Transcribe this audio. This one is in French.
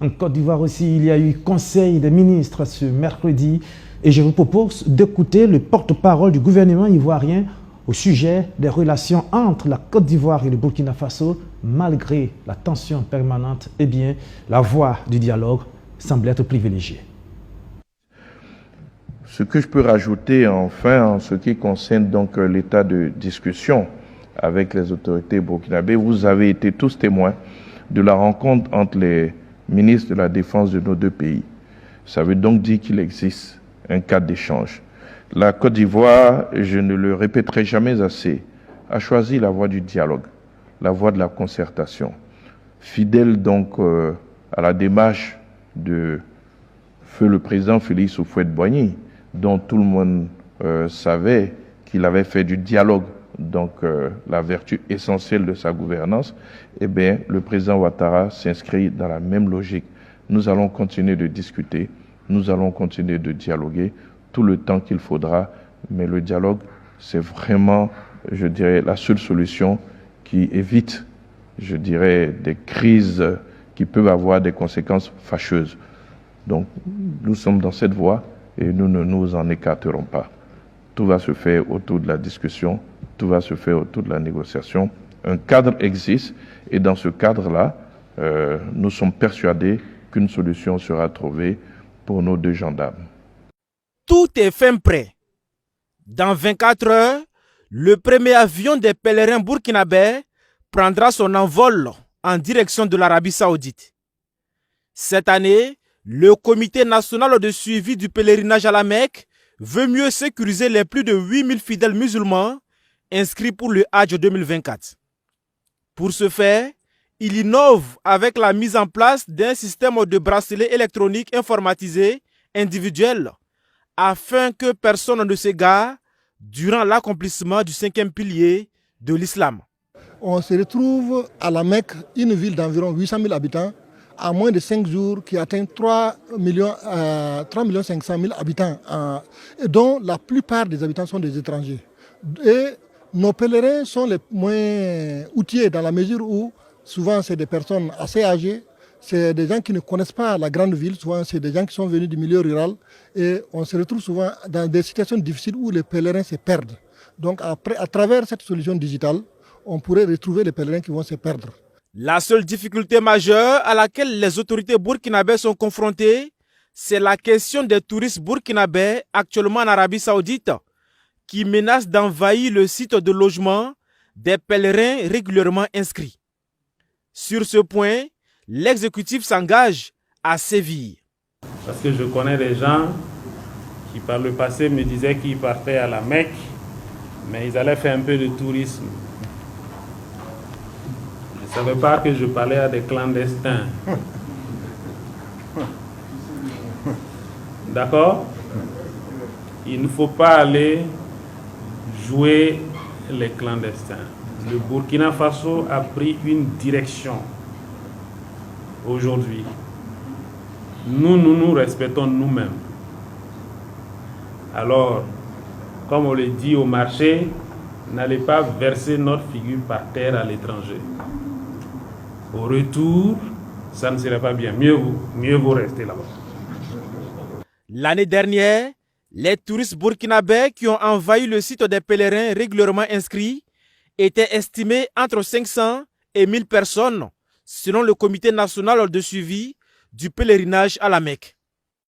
En Côte d'Ivoire aussi, il y a eu Conseil des ministres ce mercredi et je vous propose d'écouter le porte-parole du gouvernement ivoirien au sujet des relations entre la Côte d'Ivoire et le Burkina Faso. Malgré la tension permanente, eh bien, la voie du dialogue semble être privilégiée. Ce que je peux rajouter enfin en ce qui concerne donc l'état de discussion avec les autorités burkinabées, vous avez été tous témoins de la rencontre entre les ministres de la Défense de nos deux pays. Ça veut donc dire qu'il existe un cadre d'échange. La Côte d'Ivoire, je ne le répéterai jamais assez, a choisi la voie du dialogue, la voie de la concertation. Fidèle donc à la démarche de feu le président Félix Houphouët-Boigny, dont tout le monde savait qu'il avait fait du dialogue donc la vertu essentielle de sa gouvernance, eh bien, le président Ouattara s'inscrit dans la même logique. Nous allons continuer de discuter, nous allons continuer de dialoguer tout le temps qu'il faudra, mais le dialogue, c'est vraiment, je dirais, la seule solution qui évite, je dirais, des crises qui peuvent avoir des conséquences fâcheuses. Donc, nous sommes dans cette voie et nous ne nous en écarterons pas. Tout va se faire autour de la discussion, tout va se faire autour de la négociation. Un cadre existe et dans ce cadre-là, nous sommes persuadés qu'une solution sera trouvée pour nos deux gendarmes. Tout est fin prêt. Dans 24 heures, le premier avion des pèlerins burkinabés prendra son envol en direction de l'Arabie Saoudite. Cette année, le Comité national de suivi du pèlerinage à la Mecque veut mieux sécuriser les plus de 8000 fidèles musulmans inscrits pour le Hajj 2024. Pour ce faire, il innove avec la mise en place d'un système de bracelet électronique informatisé individuel afin que personne ne s'égare durant l'accomplissement du 5e pilier de l'islam. On se retrouve à la Mecque, une ville d'environ 800 000 habitants, à moins de 5 jours, qui atteint 3 500 000 habitants, dont la plupart des habitants sont des étrangers. Et nos pèlerins sont les moins outillés dans la mesure où souvent c'est des personnes assez âgées, c'est des gens qui ne connaissent pas la grande ville, souvent c'est des gens qui sont venus du milieu rural et on se retrouve souvent dans des situations difficiles où les pèlerins se perdent. Donc à travers cette solution digitale, on pourrait retrouver les pèlerins qui vont se perdre. La seule difficulté majeure à laquelle les autorités burkinabées sont confrontées, c'est la question des touristes burkinabés actuellement en Arabie Saoudite qui menacent d'envahir le site de logement des pèlerins régulièrement inscrits. Sur ce point, l'exécutif s'engage à sévir. Parce que je connais des gens qui par le passé me disaient qu'ils partaient à la Mecque, mais ils allaient faire un peu de tourisme. Je ne savais pas que je parlais à des clandestins. D'accord? Il ne faut pas aller jouer les clandestins. Le Burkina Faso a pris une direction aujourd'hui. Nous respectons nous-mêmes. Alors, comme on le dit au marché, n'allez pas verser notre figure par terre à l'étranger. Au retour, ça ne serait pas bien. Mieux vaut rester là-bas. L'année dernière, les touristes burkinabés qui ont envahi le site des pèlerins régulièrement inscrits étaient estimés entre 500 et 1000 personnes, selon le Comité national de suivi du pèlerinage à la Mecque.